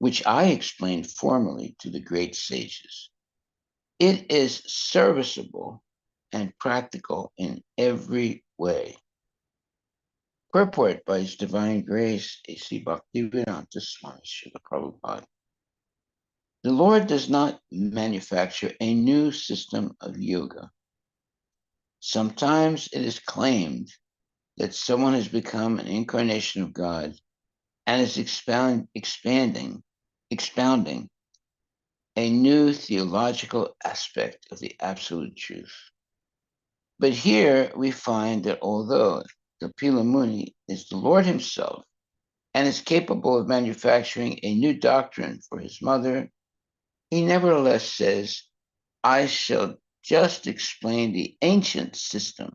which I explained formally to the great sages. It is serviceable and practical in every way. Purport by His Divine Grace, A.C. Bhaktivedanta Swami Srila Prabhupada. The Lord does not manufacture a new system of yoga. Sometimes it is claimed that someone has become an incarnation of God and is expounding a new theological aspect of the absolute truth. But here we find that although Kapila Muni is the Lord himself and is capable of manufacturing a new doctrine for his mother, he nevertheless says, I shall just explain the ancient system,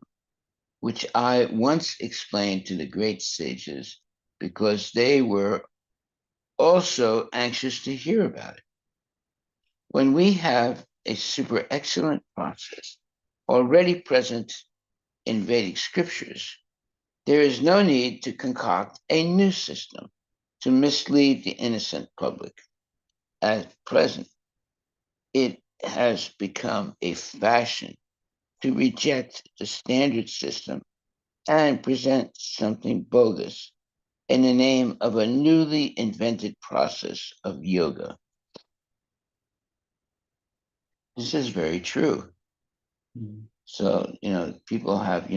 which I once explained to the great sages, because they were also anxious to hear about it. When we have a super excellent process already present in Vedic scriptures, there is no need to concoct a new system to mislead the innocent public. At present, it has become a fashion to reject the standard system and present something bogus in the name of a newly invented process of yoga. This is very true. So, people have,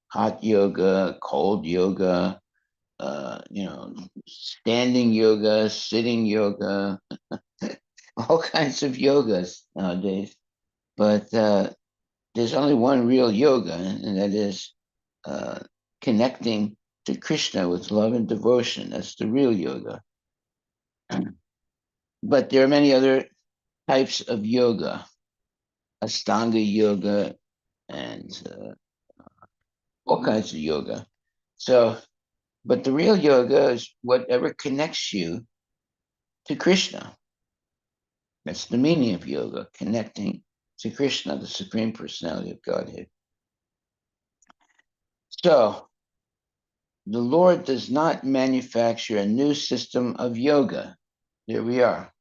hot yoga, cold yoga, standing yoga, sitting yoga, all kinds of yogas nowadays. But there's only one real yoga, and that is connecting to Krishna with love and devotion. That's the real yoga. But there are many other types of yoga, Ashtanga yoga, and all kinds of yoga. So, but the real yoga is whatever connects you to Krishna. That's the meaning of yoga, connecting to Krishna, the Supreme Personality of Godhead. So, the Lord does not manufacture a new system of yoga. There we are.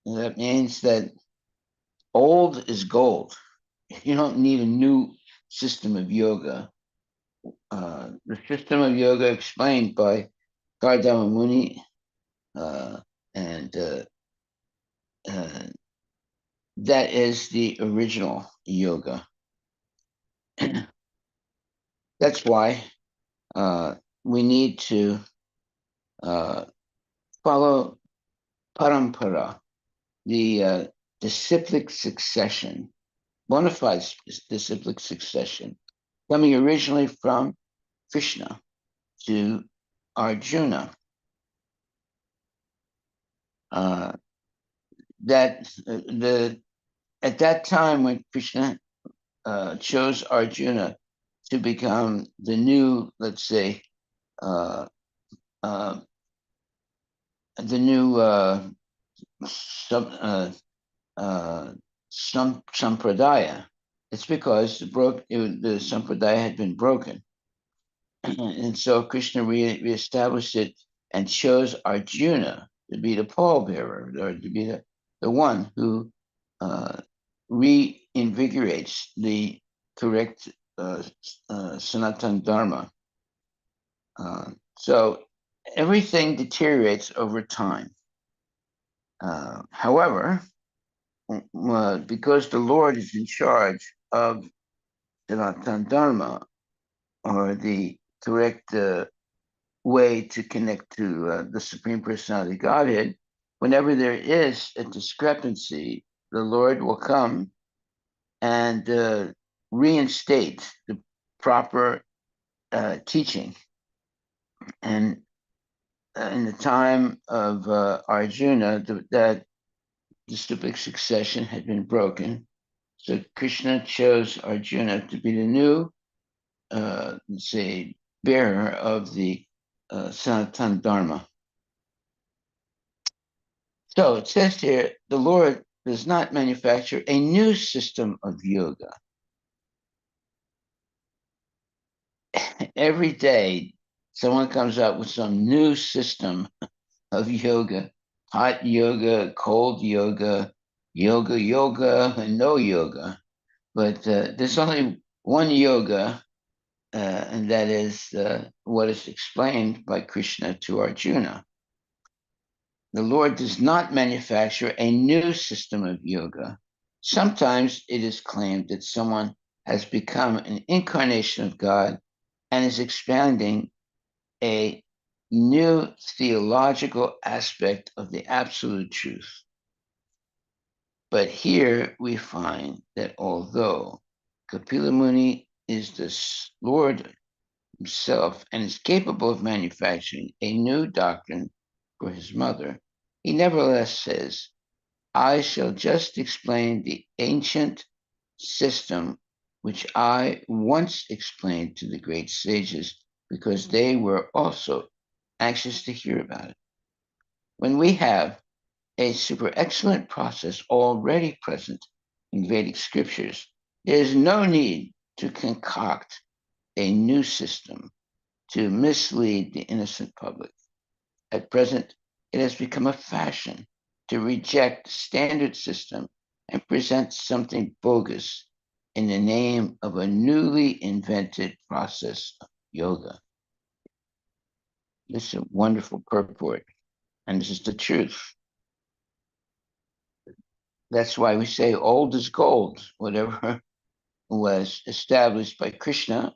And that means that old is gold. You don't need a new system of yoga. The system of yoga explained by Kardama Muni and that is the original yoga. That's why we need to follow parampara, the disciplic succession, bona fide disciplic succession, coming originally from Krishna to Arjuna. At that time when Krishna chose Arjuna to become the new, let's say, the new sampradaya. It's because the sampradaya had been broken. And so Krishna reestablished it and chose Arjuna to be the pallbearer, or to be the one who reinvigorates the correct Sanatana Dharma. So everything deteriorates over time. However, because the Lord is in charge of Sanatana Dharma, or the correct way to connect to the Supreme Personality Godhead, whenever there is a discrepancy, the Lord will come and reinstate the proper teaching. And in the time of Arjuna, that disciplic succession had been broken. So Krishna chose Arjuna to be the new, let's say, bearer of the Sanatana Dharma. So it says here, the Lord does not manufacture a new system of yoga. Every day, someone comes up with some new system of yoga hot yoga, cold yoga, yoga, and no yoga. But there's only one yoga, and that is what is explained by Krishna to Arjuna. The Lord does not manufacture a new system of yoga. Sometimes it is claimed that someone has become an incarnation of God and is expanding a new theological aspect of the absolute truth. But here we find that although Kapila Muni is the Lord himself and is capable of manufacturing a new doctrine for his mother, he nevertheless says, I shall just explain the ancient system which I once explained to the great sages because they were also anxious to hear about it. When we have a super excellent process already present in Vedic scriptures, there is no need to concoct a new system to mislead the innocent public. At present, it has become a fashion to reject the standard system and present something bogus in the name of a newly invented process of yoga. This is a wonderful purport, and this is the truth. That's why we say old is gold. Whatever was established by Krishna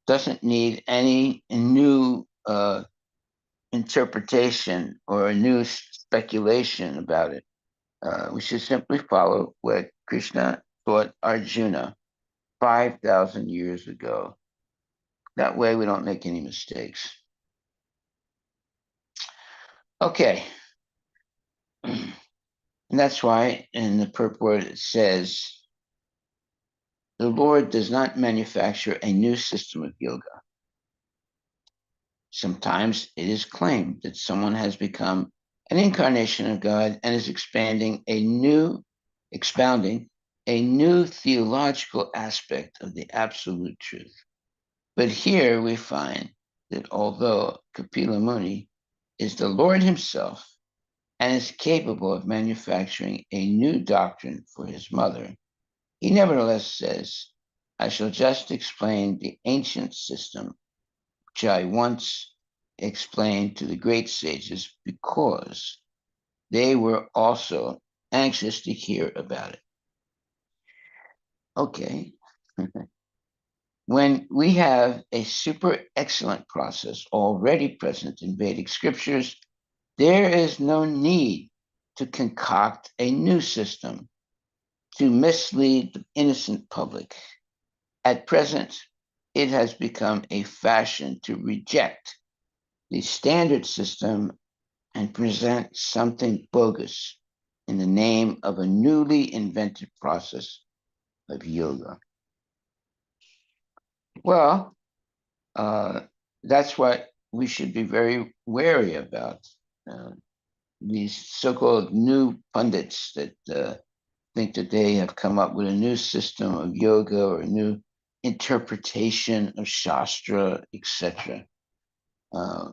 doesn't need any new interpretation or a new speculation about it. We should simply follow what Krishna taught Arjuna 5,000 years ago. That way we don't make any mistakes. Okay. And that's why in the purport it says, the Lord does not manufacture a new system of yoga. Sometimes it is claimed that someone has become an incarnation of God and is expounding a new theological aspect of the absolute truth. But here we find that although Kapila Muni is the Lord himself and is capable of manufacturing a new doctrine for his mother, he nevertheless says, I shall just explain the ancient system which I once explained to the great sages because they were also anxious to hear about it. Okay. When we have a super excellent process already present in Vedic scriptures, there is no need to concoct a new system to mislead the innocent public. At present, it has become a fashion to reject the standard system and present something bogus in the name of a newly invented process of yoga. Well, that's what we should be very wary about. These so-called new pundits that think that they have come up with a new system of yoga or a new interpretation of Shastra, etc.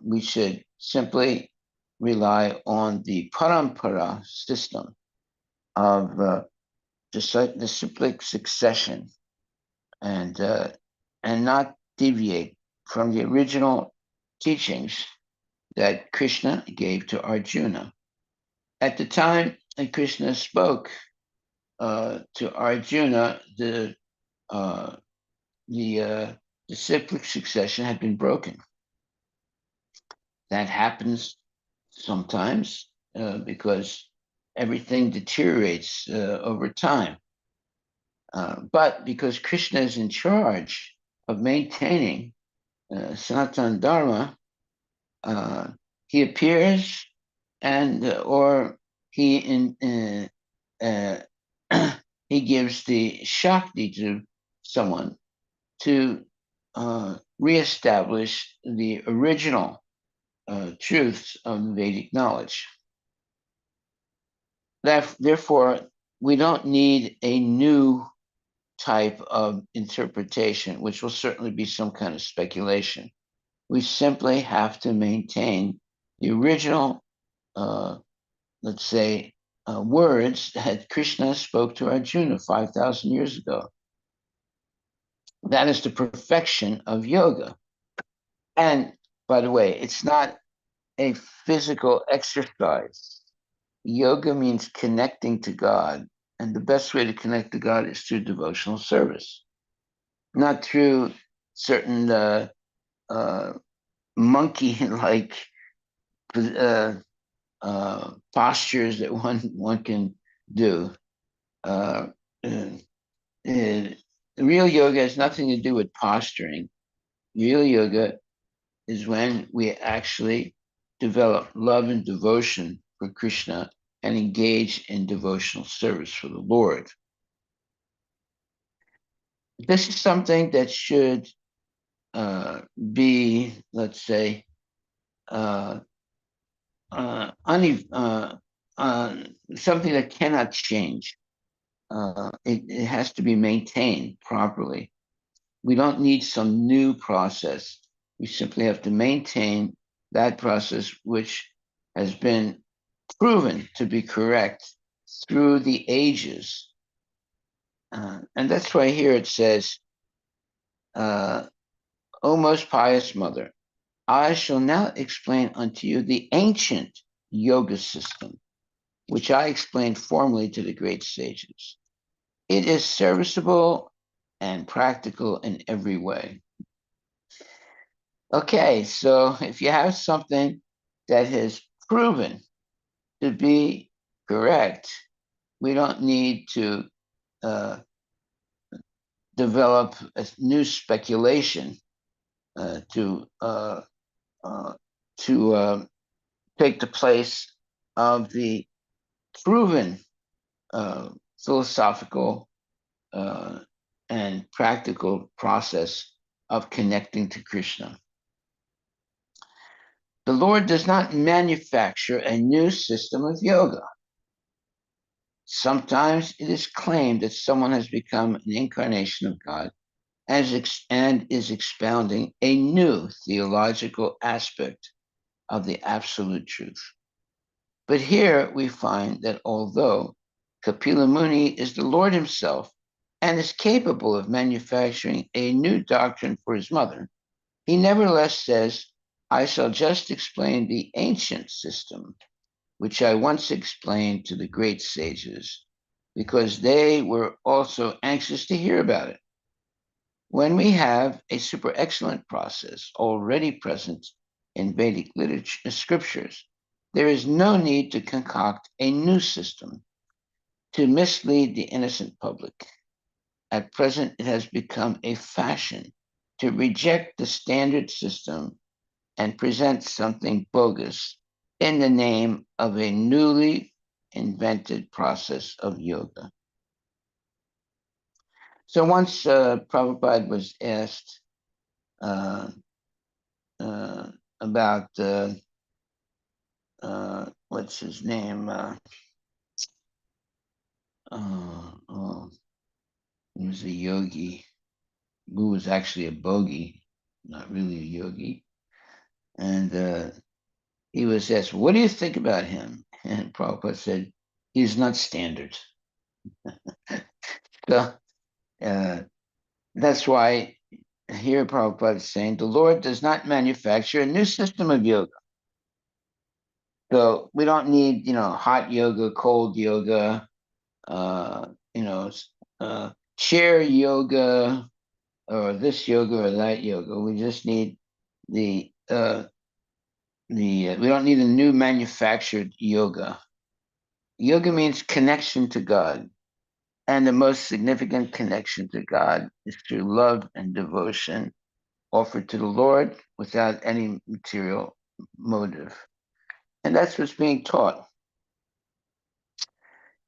We should simply rely on the parampara system of the cyclic succession and not deviate from the original teachings that Krishna gave to Arjuna. At the time that Krishna spoke to Arjuna, the cyclic succession had been broken. That happens sometimes because everything deteriorates over time. But because Krishna is in charge of maintaining Sanatana Dharma, he appears and or he he gives the Shakti to someone to reestablish the original truths of Vedic knowledge. Therefore, we don't need a new type of interpretation, which will certainly be some kind of speculation. We simply have to maintain the original let's say, words that Krishna spoke to Arjuna 5,000 years ago. That is the perfection of yoga. And by the way, it's not a physical exercise. Yoga means connecting to God. And the best way to connect to God is through devotional service, not through certain uh, monkey like uh, postures that one can do. Uh, uh, Real yoga has nothing to do with posturing. Real yoga is when we actually develop love and devotion for Krishna and engage in devotional service for the Lord. This is something that should be, let's say, uh, something that cannot change. It has to be maintained properly. We don't need some new process. We simply have to maintain that process, which has been proven to be correct through the ages. And that's why here it says, O most pious mother, I shall now explain unto you the ancient yoga system, which I explained formally to the great sages. It is serviceable and practical in every way. Okay, so if you have something that has proven to be correct, we don't need to uh, develop a new speculation uh, to uh, uh, to take the place of the proven philosophical uh, and practical process of connecting to Krishna. The Lord does not manufacture a new system of yoga. Sometimes it is claimed that someone has become an incarnation of God and is expounding a new theological aspect of the absolute truth. But here we find that although Kapila Muni is the Lord himself and is capable of manufacturing a new doctrine for his mother, he nevertheless says, I shall just explain the ancient system, which I once explained to the great sages, because they were also anxious to hear about it. When we have a super excellent process already present in Vedic literature, scriptures, there is no need to concoct a new system to mislead the innocent public. At present, it has become a fashion to reject the standard system and present something bogus in the name of a newly invented process of yoga. So once Prabhupada was asked uh, uh, about what's his name? Oh, he was a yogi who was actually a bogi, not really a yogi. And he was asked, what do you think about him? And Prabhupada said, he's not standard. So that's why here Prabhupada is saying the Lord does not manufacture a new system of yoga. So we don't need, hot yoga, cold yoga, uh, you know, chair yoga or this yoga or that yoga. We just need the we don't need a new manufactured yoga. Yoga means connection to God. And the most significant connection to God is through love and devotion offered to the Lord without any material motive. And that's what's being taught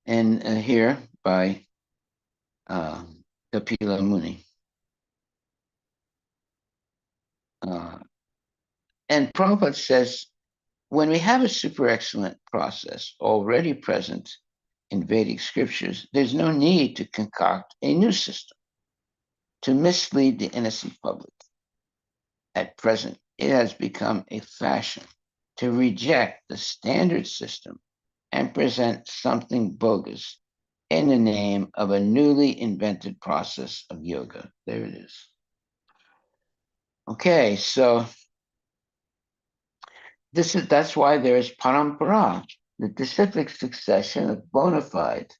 in here by uh, Kapila Muni. Uh, and Prabhupada says, when we have a super excellent process already present in Vedic scriptures, there's no need to concoct a new system to mislead the innocent public. At present, it has become a fashion to reject the standard system and present something bogus in the name of a newly invented process of yoga. There it is. Okay, so that's why there is parampara, the disciplic succession of bona fide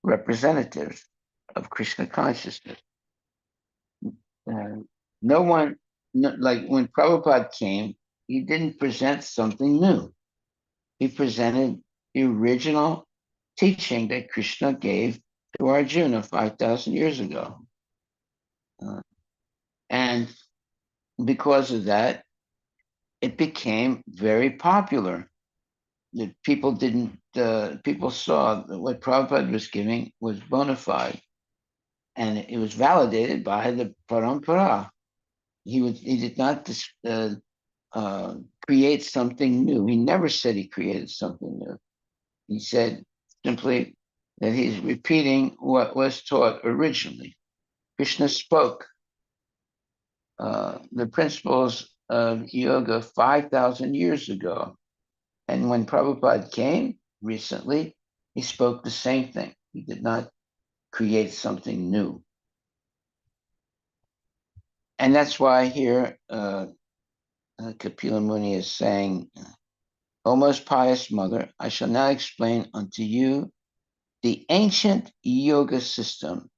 representatives of Krishna consciousness. Uh, no one, no, like when Prabhupada came, he didn't present something new. He presented the original teaching that Krishna gave to Arjuna 5,000 years ago. Uh, and because of that, it became very popular. The people didn't, people saw that what Prabhupada was giving was bona fide, and it was validated by the parampara. He did not uh, create something new. He never said he created something new. He said simply that he's repeating what was taught originally. Krishna spoke the principles of yoga 5,000 years ago. And when Prabhupada came recently, he spoke the same thing. He did not create something new. And that's why here Kapila Muni is saying, O most pious mother, I shall now explain unto you the ancient yoga system,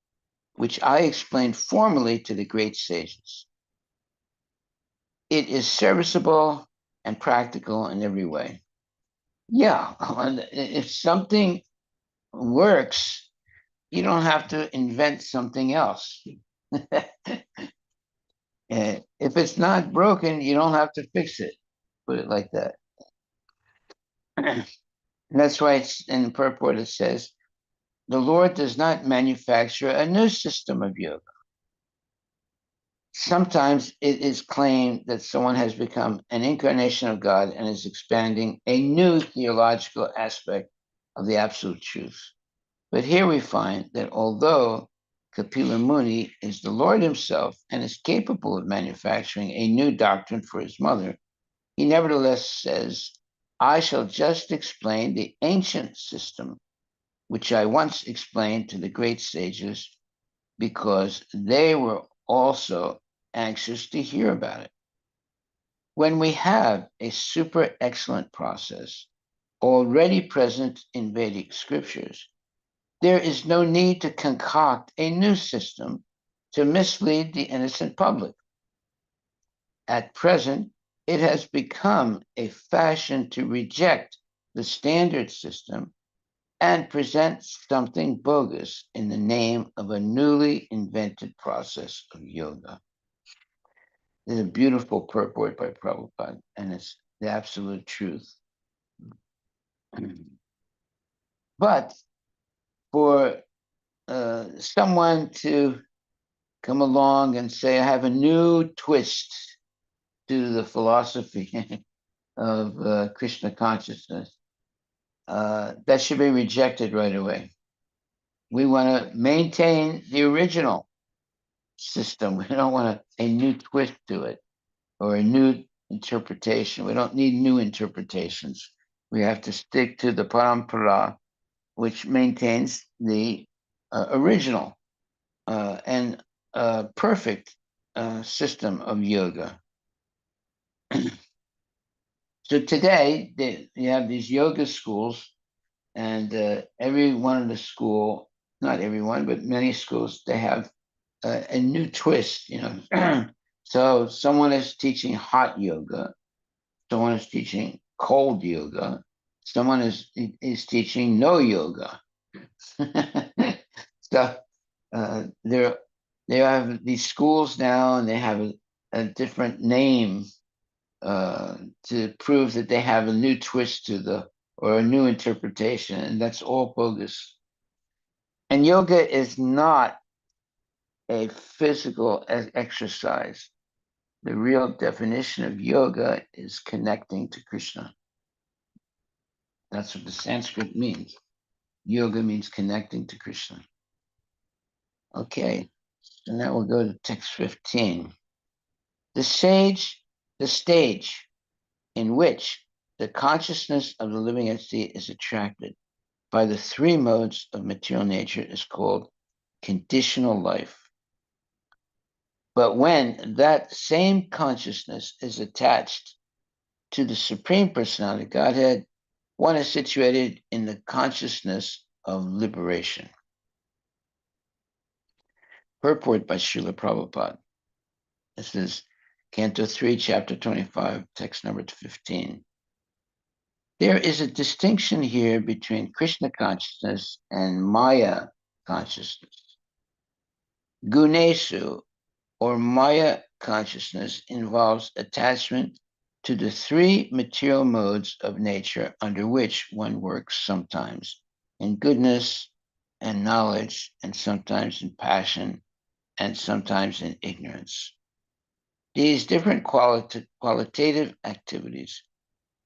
which I explained formerly to the great sages. It is serviceable and practical in every way. Yeah, if something works, you don't have to invent something else. If it's not broken, you don't have to fix it. Put it like that. And that's why it's in the purport it says, the Lord does not manufacture a new system of yoga. Sometimes it is claimed that someone has become an incarnation of God and is expanding a new theological aspect of the absolute truth. But here we find that although Kapila Muni is the Lord himself and is capable of manufacturing a new doctrine for his mother, he nevertheless says, I shall just explain the ancient system, which I once explained to the great sages, because they were also anxious to hear about it. When we have a super excellent process already present in Vedic scriptures, there is no need to concoct a new system to mislead the innocent public. At present, it has become a fashion to reject the standard system and present something bogus in the name of a newly invented process of yoga. It's a beautiful purport by Prabhupada, and it's the absolute truth. But for someone to come along and say, I have a new twist to the philosophy of Krishna consciousness, that should be rejected right away. We want to maintain the original system. We don't want a new twist to it or a new interpretation. We don't need new interpretations. We have to stick to the parampara, which maintains the original and perfect system of yoga. So today, you have these yoga schools, and every one of the school, not everyone, but many schools, they have a new twist, you know. So someone is teaching hot yoga, someone is teaching cold yoga, someone is teaching no yoga. So they have these schools now, and they have a different name to prove that they have a new twist to or a new interpretation, and that's all bogus. And yoga is not a physical exercise. The real definition of yoga is connecting to Krishna. That's what the Sanskrit means. Yoga means connecting to Krishna. Okay, so now we'll go to text 15. The stage in which the consciousness of the living entity is attracted by the three modes of material nature is called conditional life. But when that same consciousness is attached to the Supreme Personality of Godhead, one is situated in the consciousness of liberation. Purport by Srila Prabhupada. This is Canto 3, Chapter 25, text number 15. There is a distinction here between Krishna consciousness and Maya consciousness. Gunesu, or Maya consciousness, involves attachment to the three material modes of nature under which one works, sometimes in goodness and knowledge, and sometimes in passion, and sometimes in ignorance. These different qualitative activities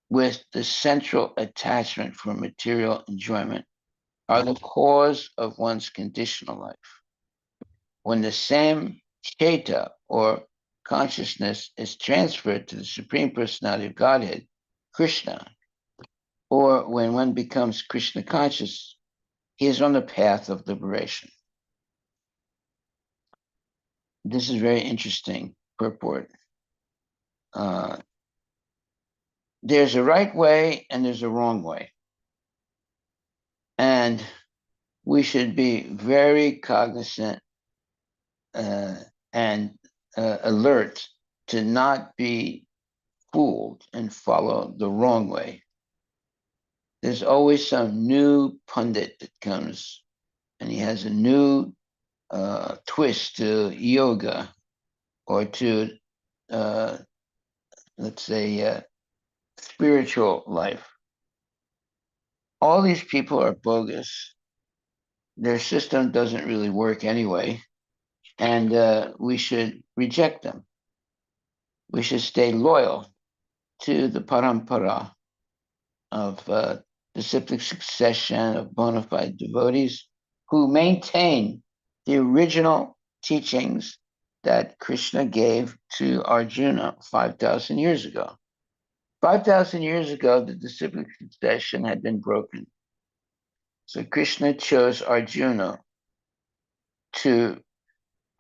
with the central attachment for material enjoyment are the cause of one's conditional life. When the same Cheta, or consciousness, is transferred to the Supreme Personality of Godhead, Krishna, or when one becomes Krishna conscious, he is on the path of liberation. This is very interesting purport. There's a right way and there's a wrong way. And we should be very cognizant and alert to not be fooled and follow the wrong way. There's always some new pundit that comes and he has a new twist to yoga or to, let's say, spiritual life. All these people are bogus. Their system doesn't really work anyway, and we should reject them. We should stay loyal to the parampara of disciplic succession of bona fide devotees who maintain the original teachings that Krishna gave to Arjuna 5,000 years ago. 5,000 years ago, the disciplic succession had been broken. So Krishna chose Arjuna to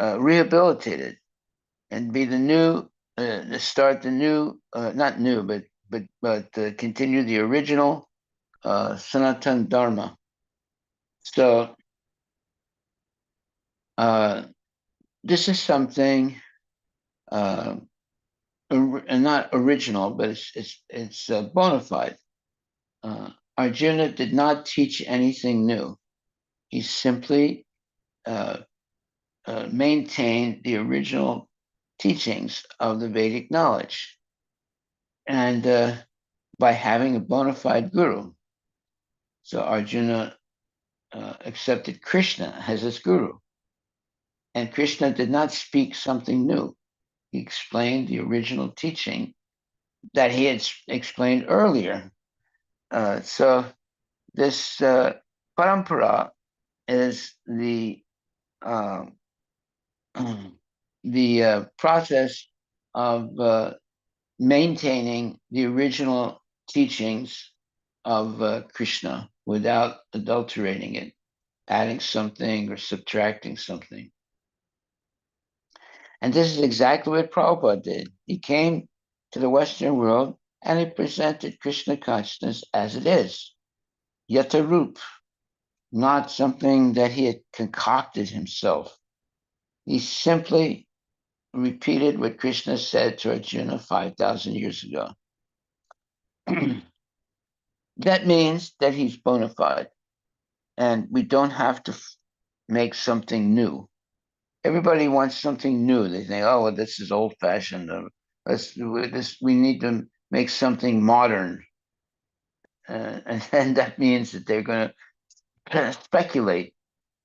rehabilitate it and be the new, start the new, not new, but continue the original Sanatan Dharma. So this is something not original, but it's bona fide. Arjuna did not teach anything new. He simply maintained the original teachings of the Vedic knowledge, and by having a bona fide guru. So Arjuna accepted Krishna as his guru. And Krishna did not speak something new. He explained the original teaching that he had explained earlier. So this parampara is the process of maintaining the original teachings of Krishna without adulterating it, adding something or subtracting something. And this is exactly what Prabhupada did. He came to the Western world and he presented Krishna consciousness as it is, Yatarup, not something that he had concocted himself. He simply repeated what Krishna said to Arjuna 5,000 years ago. That means that he's bona fide, and we don't have to make something new. Everybody wants something new. They think, oh, well, this is old-fashioned. We need to make something modern. And then that means that they're going to speculate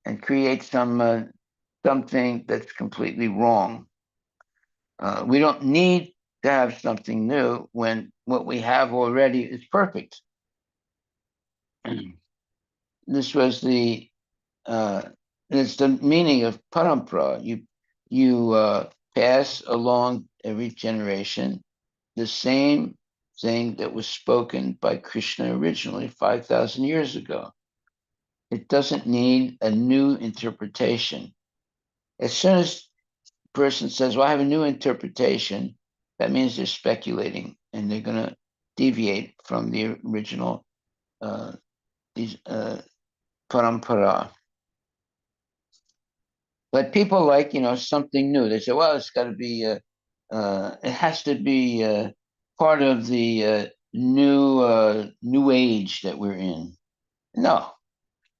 and create something that's completely wrong. We don't need to have something new when what we have already is perfect. This was it's the meaning of parampara. You pass along every generation the same thing that was spoken by Krishna originally 5,000 years ago. It doesn't need a new interpretation. As soon as a person says, well, I have a new interpretation, that means they're speculating and they're going to deviate from the original these parampara. But people like, something new. They say, well, it's got to be, it has to be part of the new age that we're in. No,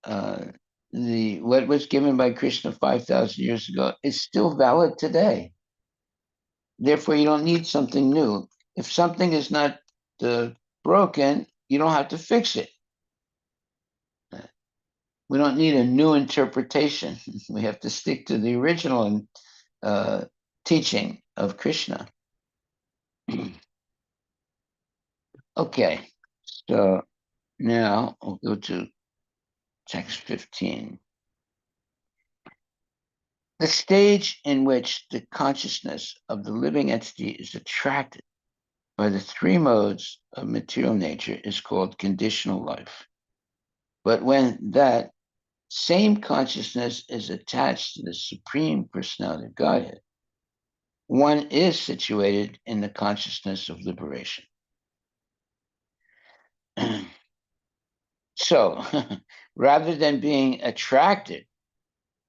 uh, the what was given by Krishna 5,000 years ago is still valid today. Therefore, you don't need something new. If something is not uh, broken, you don't have to fix it. We don't need a new interpretation. We have to stick to the original uh, teaching of Krishna. Okay, so now I'll go to text 15. The stage in which the consciousness of the living entity is attracted by the three modes of material nature is called conditional life. But when that same consciousness is attached to the Supreme Personality of Godhead, one is situated in the consciousness of liberation. So, rather than being attracted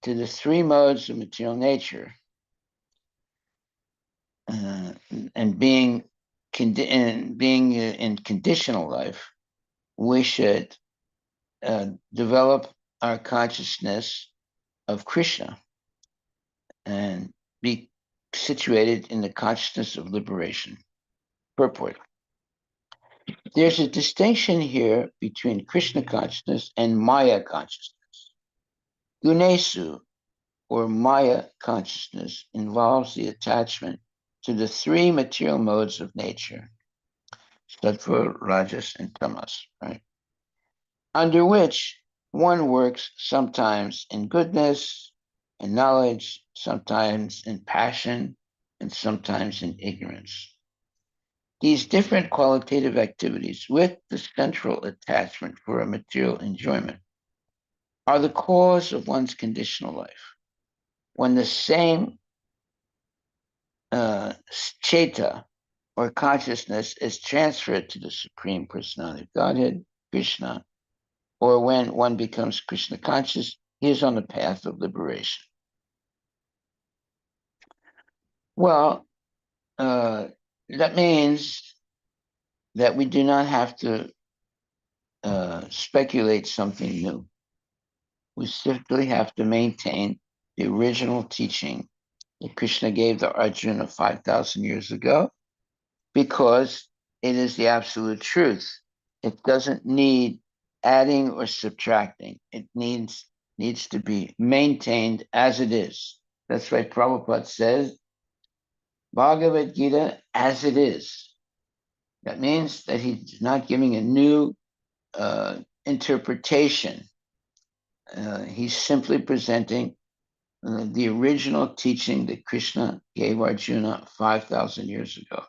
to the three modes of material nature and being in conditional life, we should develop our consciousness of Krishna and be situated in the consciousness of liberation. Purport. There's a distinction here between Krishna consciousness and Maya consciousness. Gunesu, or Maya consciousness, involves the attachment to the three material modes of nature, sattva, rajas, and tamas, right? Under which one works sometimes in goodness and knowledge, sometimes in passion, and sometimes in ignorance. These different qualitative activities with the central attachment for a material enjoyment are the cause of one's conditional life. When the same cheta or consciousness is transferred to the Supreme Personality of Godhead, Krishna, or when one becomes Krishna conscious, he is on the path of liberation. Well, that means that we do not have to speculate something new. We simply have to maintain the original teaching that Krishna gave to Arjuna 5,000 years ago because it is the absolute truth. It doesn't need adding or subtracting. It needs to be maintained as it is. That's why Prabhupada says, Bhagavad Gita as it is. That means that he's not giving a new interpretation. He's simply presenting the original teaching that Krishna gave Arjuna 5,000 years ago.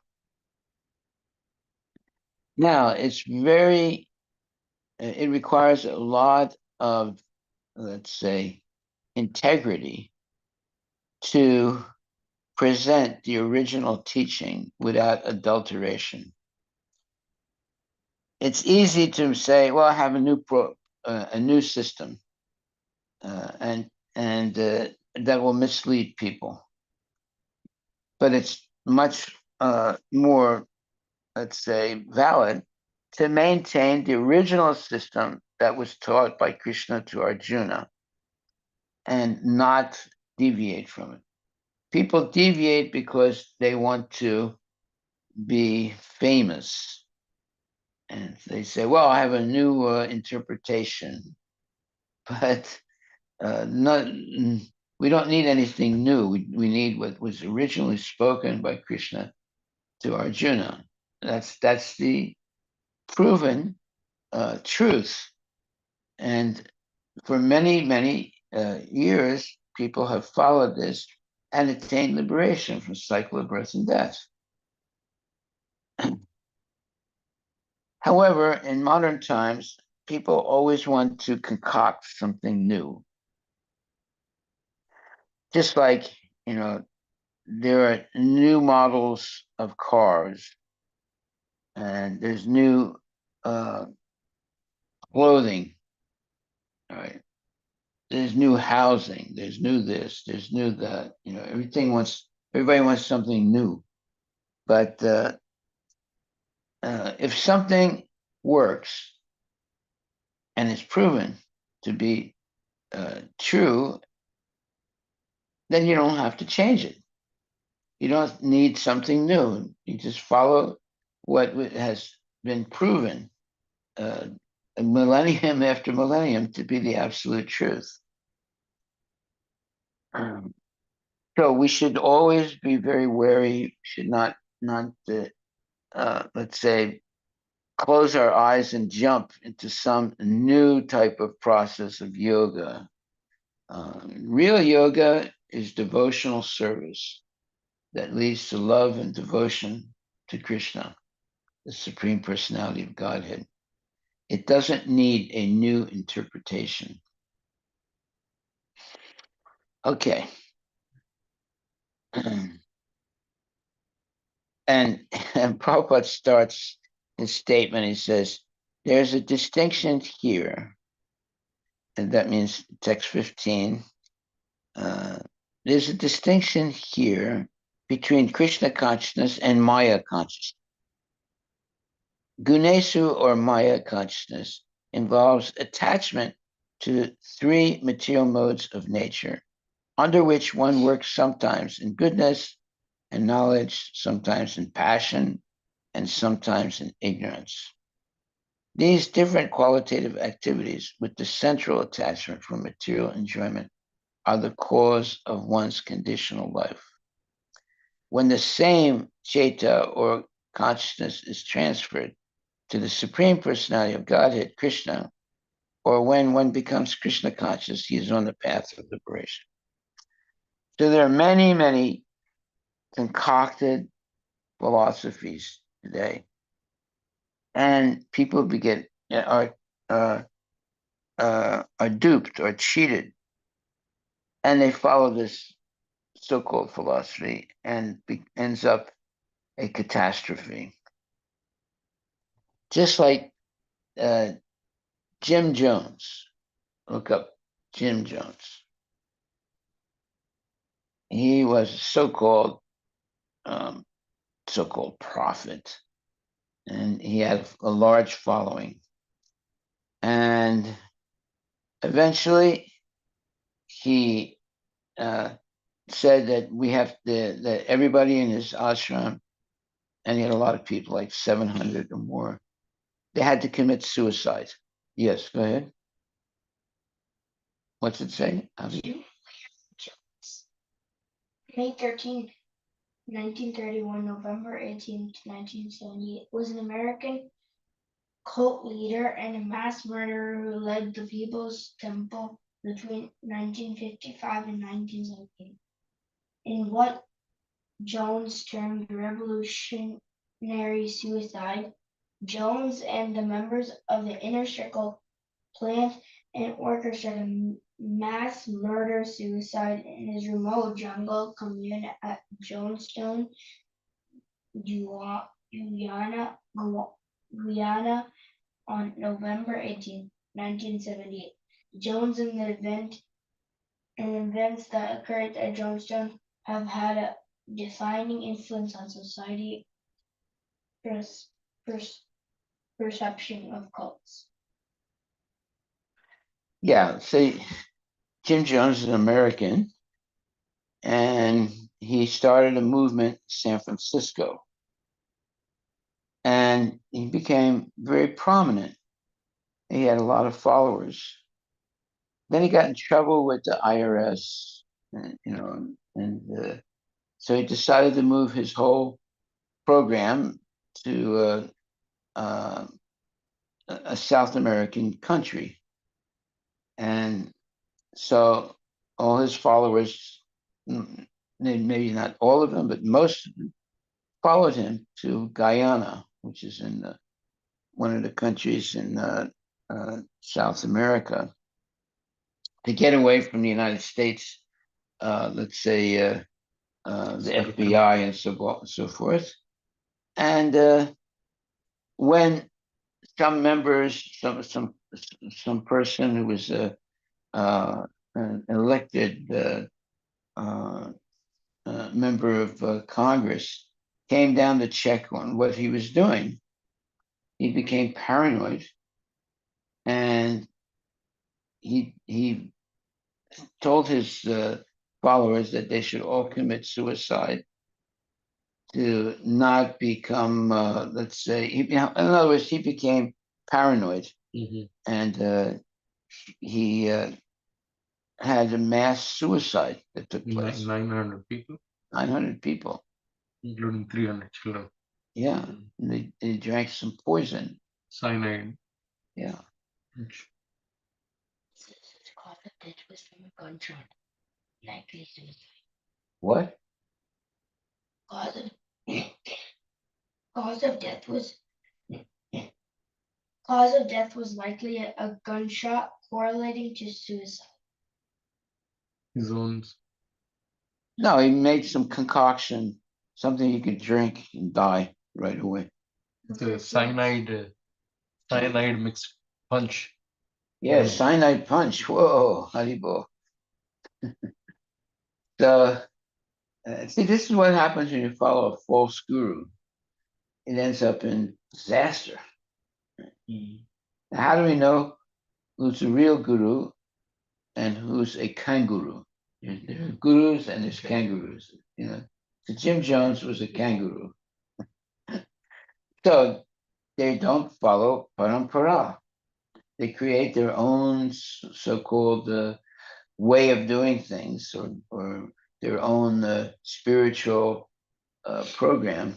Now, it requires a lot of, let's say, integrity to present the original teaching without adulteration. It's easy to say, well, I have a new system, and that will mislead people. But it's much more, let's say, valid to maintain the original system that was taught by Krishna to Arjuna and not deviate from it. People deviate because they want to be famous. And they say, well, I have a new interpretation. But not, we don't need anything new. We need what was originally spoken by Krishna to Arjuna. That's the proven truth. And for many, many years, people have followed this and attained liberation from cycle of birth and death. However, in modern times, people always want to concoct something new. Just like, you know, there are new models of cars and there's new uh, clothing, right? There's new housing, there's new this, there's new that. Everybody wants something new. But if something works and is proven to be true, then you don't have to change it. You don't need something new. You just follow what has been proven millennium after millennium to be the absolute truth. Um, so we should always be very wary. Should not let's say close our eyes and jump into some new type of process of yoga. Real yoga is devotional service that leads to love and devotion to Krishna, the Supreme Personality of Godhead. It doesn't need a new interpretation. Okay. And Prabhupada starts his statement. He says, there's a distinction here, and that means text 15. There's a distinction here between Krishna consciousness and Maya consciousness. Gunesu or Maya consciousness involves attachment to three material modes of nature, under which one works sometimes in goodness and knowledge, sometimes in passion, and sometimes in ignorance. These different qualitative activities with the central attachment for material enjoyment are the cause of one's conditional life. When the same Cheta or consciousness is transferred to the Supreme Personality of Godhead, Krishna, or when one becomes Krishna conscious, he is on the path of liberation. So there are many, many concocted philosophies today, and people are duped or cheated, and they follow this so-called philosophy and ends up a catastrophe. Just like uh, Jim Jones, look up Jim Jones. He was a um, so-called prophet, and he had a large following. And eventually, he said that that everybody in his ashram, and he had a lot of people, like 700 or more, they had to commit suicide. Yes, go ahead. What's it say? May 13, 1931, November 18, 1978, was an American cult leader and a mass murderer who led the People's Temple between 1955 and 1978. In what Jones termed revolutionary suicide, Jones and the members of the Inner Circle planned and orchestrated mass murder-suicide in his remote jungle commune at Jonestown, Guyana, on November 18, 1978. Jones and events that occurred at Jonestown have had a defining influence on society pers- pers- perception of cults. Yeah, see, Jim Jones is an American, and he started a movement in San Francisco, and he became very prominent. He had a lot of followers. Then he got in trouble with the IRS, and so he decided to move his whole program to a South American country, and so all his followers, maybe not all of them, but most of them, followed him to Guyana, which is in the one of the countries in South America, to get away from the United States, let's say the FBI and so forth. And when some members, some person who was an elected member of Congress came down to check on what he was doing, he became paranoid, and he told his followers that they should all commit suicide to not become, let's say, in other words, he became paranoid, and he had a mass suicide that took place. 900 people, 900 people, including 300 children. Yeah, they drank some poison. Cyanide. Yeah. The cause of death was from a gunshot, likely suicide. What? Cause of cause of death was cause of death was likely a gunshot, correlating to suicide. His own. No, he made some concoction, something you could drink and die right away. It's a cyanide mixed punch. Yeah, cyanide punch. Whoa, Haribo. So, see, this is what happens when you follow a false guru. It ends up in disaster. Now, how do we know who's a real guru and who's a kangaroo? There are gurus and there's kangaroos. So Jim Jones was a kangaroo. So they don't follow parampara. They create their own so-called way of doing things, or their own spiritual program.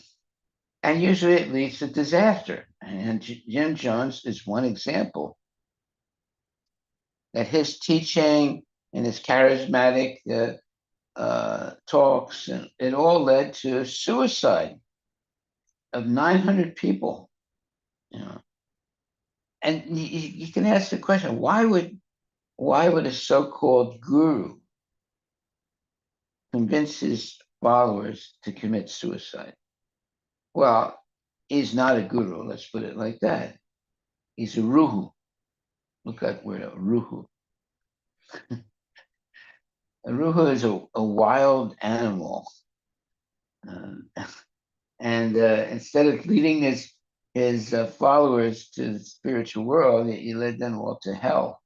And usually it leads to disaster. And Jim Jones is one example that his teaching and his charismatic talks, and it all led to suicide of 900 people. And you can ask the question: why would a so-called guru convince his followers to commit suicide? Well, he's not a guru. Let's put it like that. He's a ruhu. Look at word ruhu. A ruhu is a wild animal. And instead of leading his followers to the spiritual world, he led them all to hell.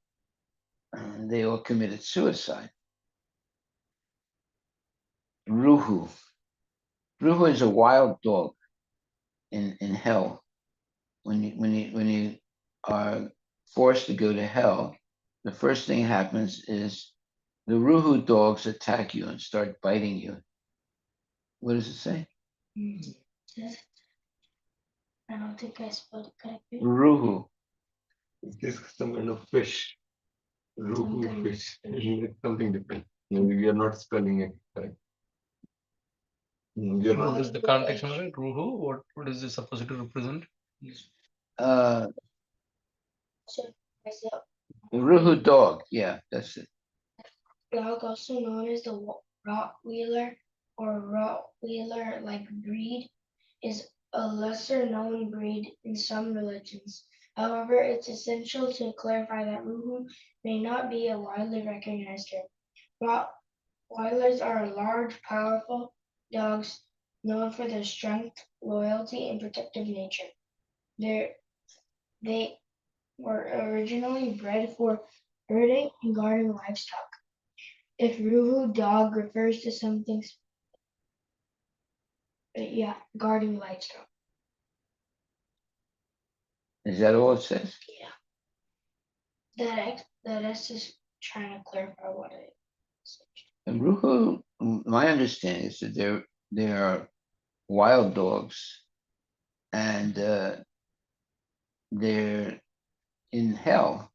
They all committed suicide. Ruhu. Ruhu is a wild dog in hell. When you are forced to go to hell, the first thing happens is the Ruhu dogs attack you and start biting you. What does it say? I don't think I spelled it correctly. Ruhu. It's some kind of fish. Ruhu fish. It's something different. We are not spelling it correct. What is the context of it? Ruhu? What is this supposed to represent? The Ruhu dog. Yeah, that's it. Dog, also known as the Rottweiler or Rottweiler-like breed, is a lesser-known breed in some religions. However, it's essential to clarify that Ruhu may not be a widely recognized term. Rottweilers are large, powerful dogs known for their strength, loyalty, and protective nature. They were originally bred for herding and guarding livestock. If Ruhu dog refers to something, guarding livestock. Is that all it says? Yeah. That is just trying to clarify what it is. And Ruhu, my understanding is that they are wild dogs, and they're in hell.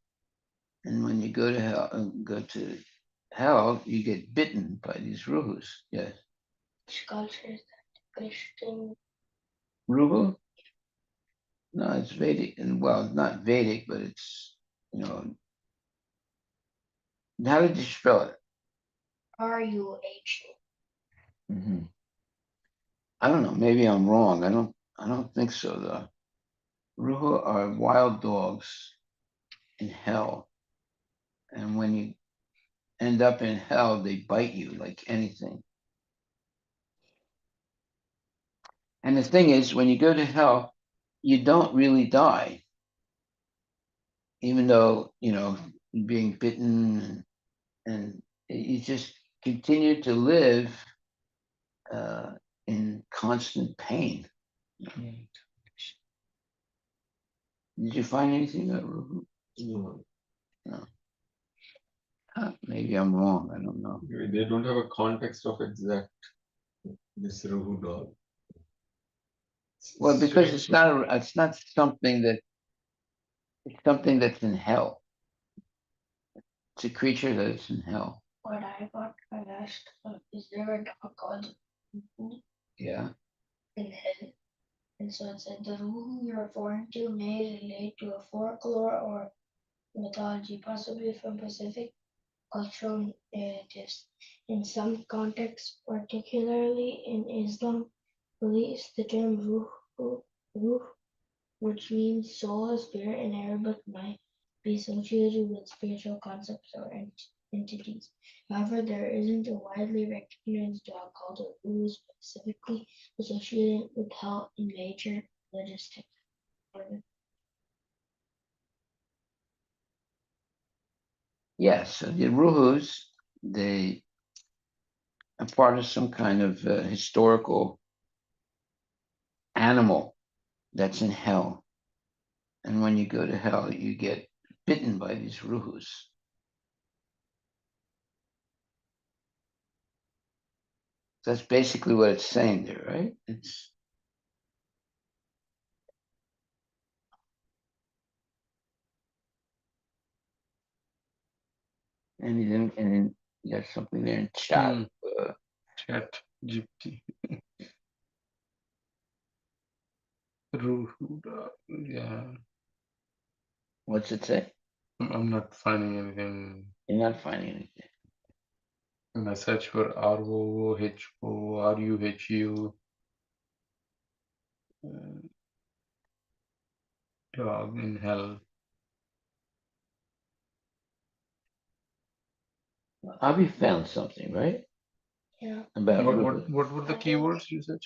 And when you go to hell, you get bitten by these Ruhus. Yes. Which culture is that? Christian. Ruhu? No, it's Vedic, and well, it's not Vedic, but it's, you know, how did you spell it? Ruh. Hmm. I don't know. Maybe I'm wrong. I don't think so though. Ruhu are wild dogs in hell, and when you end up in hell, they bite you like anything. And the thing is, when you go to hell, you don't really die, even though you're being bitten, and you just continue to live uh, in constant pain. Mm. Did you find anything that No, no? Maybe I'm wrong. I don't know. they don't have a context of exact this Ruhu dog. Well, because it's not something that it's something that's in hell. It's a creature that's in hell. What I asked, is there a dog called Ruh Yeah. in hell? And so it said the Ruh you're referring to may relate to a folklore or mythology, possibly from Pacific cultural narratives. In some contexts, particularly in Islam beliefs, the term ruh, which means soul or spirit in Arabic, might be associated with spiritual concepts or entities. However, there isn't a widely recognized dog called a ruh specifically associated with hell in major religious texts. Yes. So the Ruhus, they are part of some kind of historical animal that's in hell. And when you go to hell, you get bitten by these Ruhus. That's basically what it's saying there, right? It's and then you got something there in chat. Uh, Chat GPT. Ruhu dog. Yeah, what's it say? I'm not finding anything. You're not finding anything. When I search for ROHO, dog in hell. Avi found something, right? Yeah. About Ruhu. What were the I think keywords you said?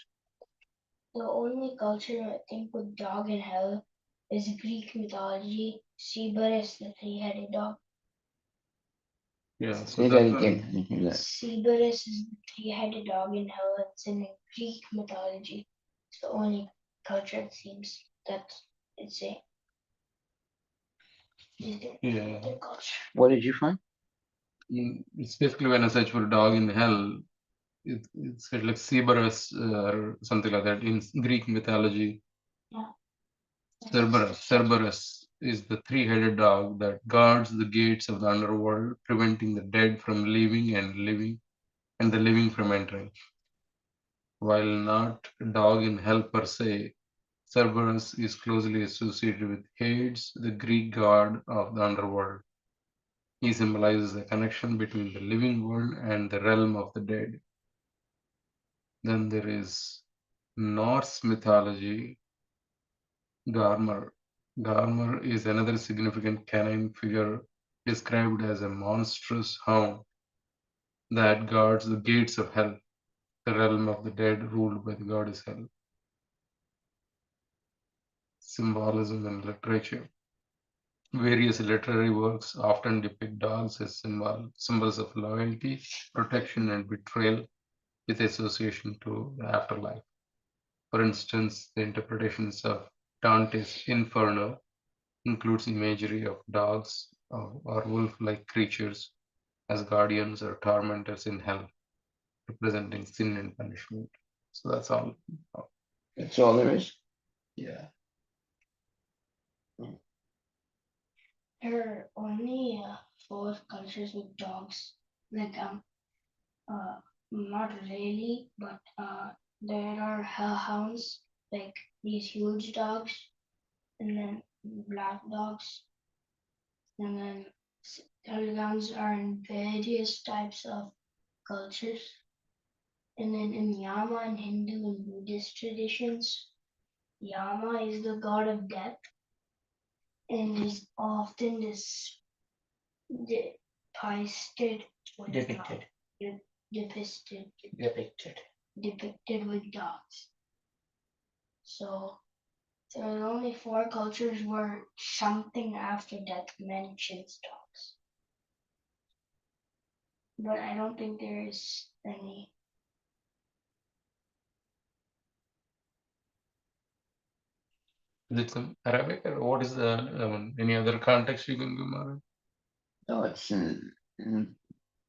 the only culture I think with dog in hell is Greek mythology. Cerberus, the three-headed dog. Yeah, so Say that that again. I one. didn't hear that. Cerberus is the three-headed dog in hell. It's in Greek mythology. It's the only culture it seems that it's a Yeah. their culture. What did you find? It's basically when I search for dog in hell, it's said like Cerberus or something like that in Greek mythology. Yeah. Cerberus is the three-headed dog that guards the gates of the underworld, preventing the dead from leaving and the living from entering. While not a dog in hell per se, Cerberus is closely associated with Hades, the Greek god of the underworld. He symbolizes the connection between the living world and the realm of the dead. Then there is Norse mythology, Garmr. Garmr is another significant canine figure described as a monstrous hound that guards the gates of hell, the realm of the dead ruled by the goddess Hel. Symbolism in literature. Various literary works often depict dogs as symbols of loyalty, protection, and betrayal with association to the afterlife. For instance, the interpretations of Dante's Inferno includes imagery of dogs or wolf-like creatures as guardians or tormentors in hell, representing sin and punishment. So that's all. That's all there is. Yeah. There are only 4 cultures with dogs. Like not really, but there are hellhounds, like these huge dogs. and then black dogs, and then Telegons are in various types of cultures. And then in Yama and Hindu and Buddhist traditions, Yama is the god of death and is often depicted with Depicted. depicted Depicted. depicted with dogs. So there are only 4 cultures where something after death mentions dogs. But I don't think there is any. Is it some Arabic or what is the any other context you can give, Maharaj? No, it's in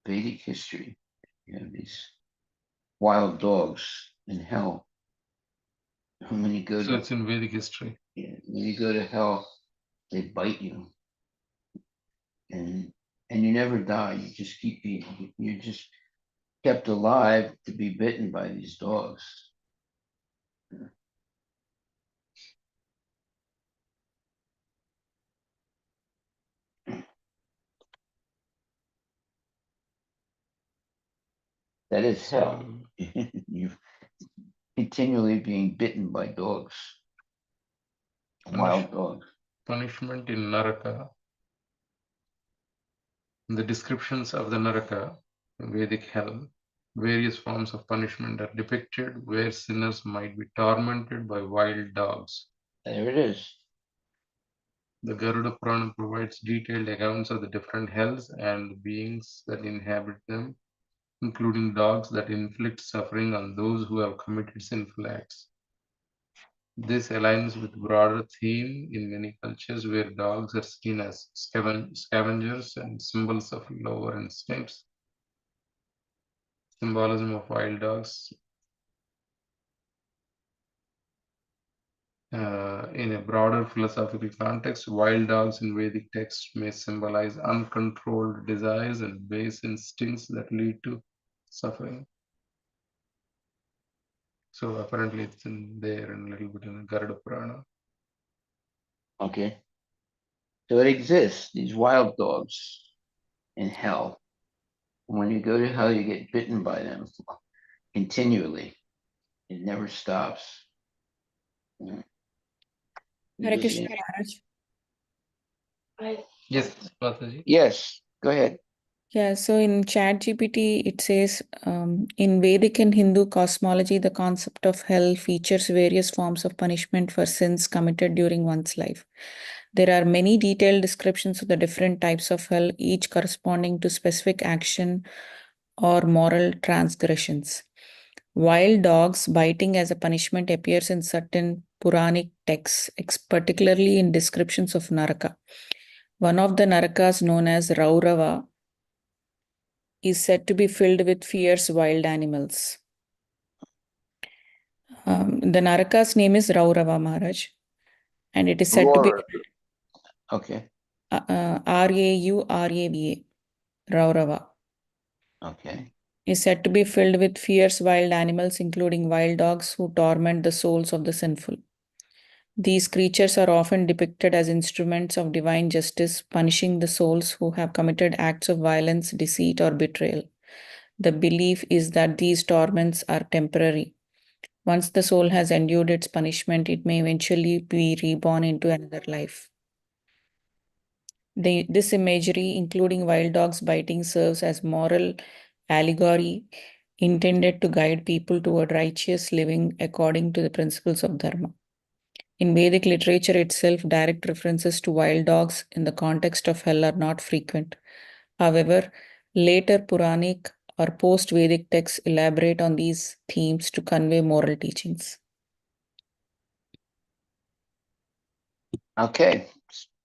Vedic history. You have these wild dogs in hell. When you go So to it's in Vedic history. when you go to hell, they bite you, and you never die. You just keep being. You're just kept alive to be bitten by these dogs. That is hell. You're continually being bitten by dogs, wild dogs. Punishment in Naraka. In the descriptions of the Naraka, Vedic hell, various forms of punishment are depicted where sinners might be tormented by wild dogs. There it is. The Garuda Purana provides detailed accounts of the different hells and the beings that inhabit them, including dogs that inflict suffering on those who have committed sinful acts. This aligns with broader theme in many cultures where dogs are seen as scavengers and symbols of lower instincts. Symbolism of wild dogs. In a broader philosophical context, wild dogs in Vedic texts may symbolize uncontrolled desires and base instincts that lead to suffering. So apparently it's in there and a little bit in the Garuda Purana. Okay. So it exists, these wild dogs in hell. And when you go to hell, you get bitten by them continually. It never stops. Hare Because Krishna Maharaj. Yes, Mataji. yes, go ahead. Yeah, so in ChatGPT, it says in Vedic and Hindu cosmology, the concept of hell features various forms of punishment for sins committed during one's life. There are many detailed descriptions of the different types of hell, each corresponding to specific action or moral transgressions. Wild dogs biting as a punishment appears in certain Puranic texts, particularly in descriptions of Naraka. One of the Narakas, known as Raurava, is said to be filled with fierce wild animals. The Naraka's name is Raurava Maharaj, and it is said to be Okay. Raurava. Raurava Okay. is said to be filled with fierce wild animals, including wild dogs who torment the souls of the sinful. These creatures are often depicted as instruments of divine justice, punishing the souls who have committed acts of violence, deceit, or betrayal. The belief is that these torments are temporary. Once the soul has endured its punishment, it may eventually be reborn into another life. This imagery, including wild dogs biting, serves as moral allegory intended to guide people toward righteous living according to the principles of Dharma. In Vedic literature itself, direct references to wild dogs in the context of hell are not frequent. However, later Puranic or post Vedic texts elaborate on these themes to convey moral teachings. Okay.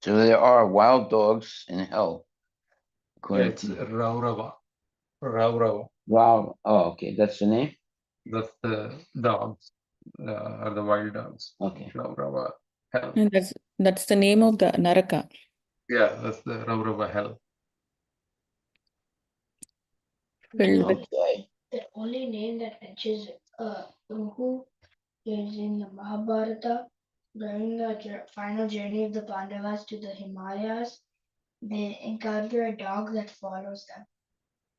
So there are wild dogs in hell. According It's to Raurava. Raurava. wow. Oh, okay. That's the name? That's the dogs, or the wild dogs. Okay. Raurava hell. And that's the name of the Naraka. Yeah, that's the Raurava hell. Filled with Okay. The only name that mentions who is in the Mahabharata, During the final journey of the Pandavas to the Himalayas, they encounter a dog that follows them.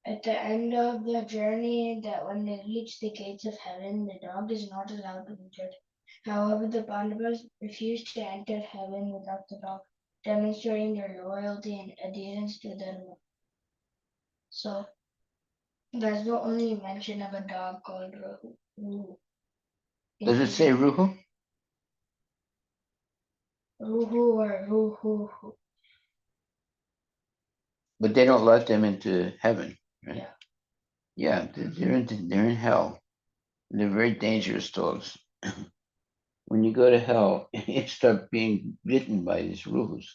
At the end of the journey, that when they reach the gates of heaven, the dog is not allowed to enter. However, the Pandavas refuse to enter heaven without the dog, demonstrating their loyalty and adherence to Dharma. So, there's no only mention of a dog called Ruhu. Does it say Ruhu? Ruhu or Ruhu? But they don't let them into heaven, right? Yeah. Yeah, they're in hell. They're very dangerous dogs. When you go to hell, you start being bitten by these ruhus.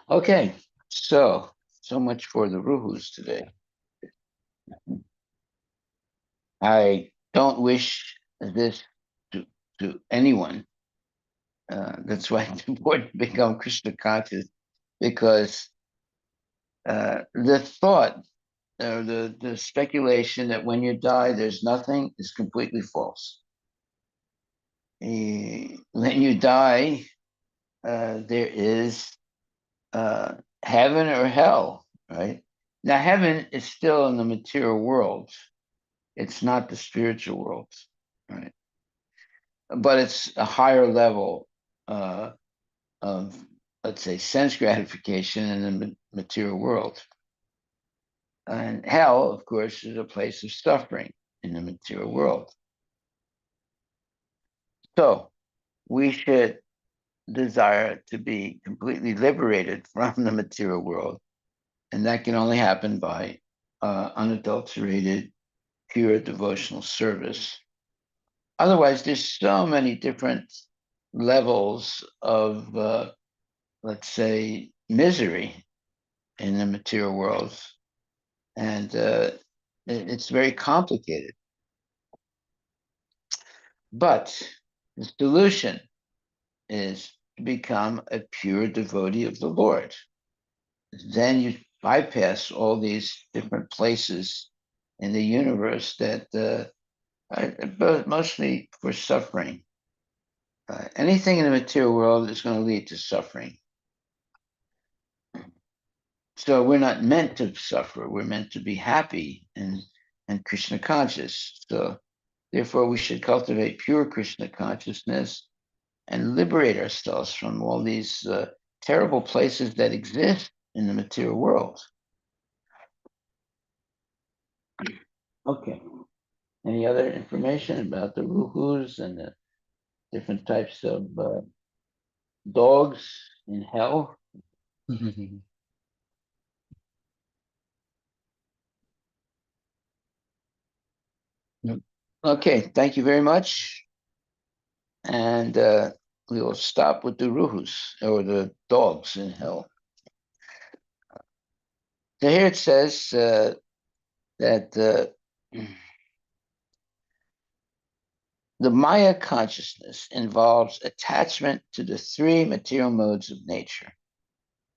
Okay, so much for the ruhus today. I don't wish this to anyone. That's why it's important to become Krishna conscious, because the thought or the speculation that when you die there's nothing is completely false. When you die, there is heaven or hell, right? Now, heaven is still in the material world. It's not the spiritual world, right? But it's a higher level of, let's say, sense gratification in the material world. And hell, of course, is a place of suffering in the material world. So we should desire to be completely liberated from the material world. And that can only happen by unadulterated, pure devotional service. Otherwise, there's so many different levels of, let's say, misery in the material world. And it's very complicated. But the solution is to become a pure devotee of the Lord. Then you bypass all these different places in the universe that are mostly for suffering. Anything in the material world is going to lead to suffering. So we're not meant to suffer. We're meant to be happy and Krishna conscious. So therefore, we should cultivate pure Krishna consciousness and liberate ourselves from all these terrible places that exist in the material world. Okay. Any other information about the ruhus and the different types of dogs in hell? Okay, thank you very much. And we will stop with the ruhus, or the dogs in hell. So here it says that the Maya consciousness involves attachment to the three material modes of nature,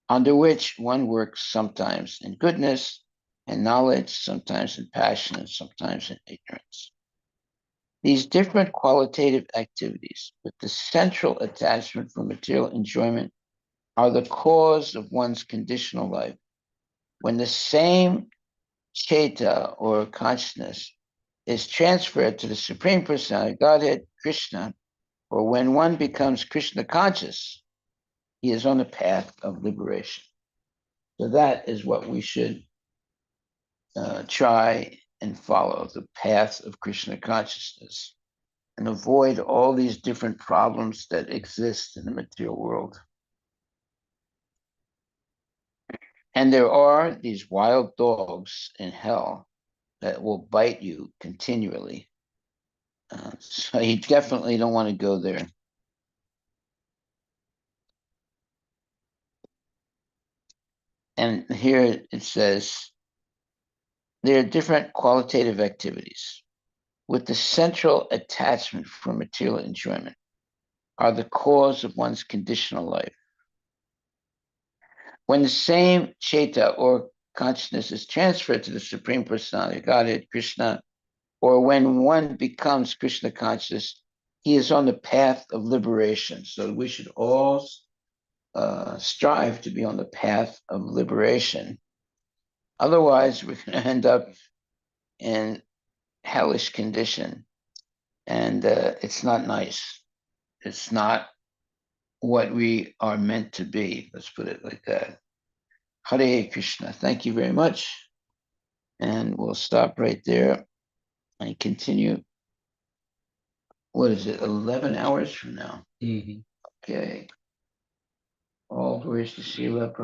under which one works sometimes in goodness and knowledge, sometimes in passion, and sometimes in ignorance. These different qualitative activities, with the central attachment for material enjoyment, are the cause of one's conditional life. When the same Cheta or consciousness is transferred to the Supreme Personality, Godhead, Krishna, or when one becomes Krishna conscious, he is on the path of liberation. So that is what we should try and follow, the path of Krishna consciousness, and avoid all these different problems that exist in the material world. And there are these wild dogs in hell that will bite you continually. So you definitely don't want to go there. And here it says, there are different qualitative activities, with the central attachment for material enjoyment, are the cause of one's conditional life. When the same Cheta or consciousness is transferred to the Supreme Personality, Godhead, Krishna, or when one becomes Krishna conscious, he is on the path of liberation. So we should all strive to be on the path of liberation. Otherwise, we're going to end up in hellish condition, and it's not nice. It's not what we are meant to be. Let's put it like that. Hare Krishna. Thank you very much. And we'll stop right there and continue. What is it? 11 hours from now. Mhm. Okay. All glories to Srila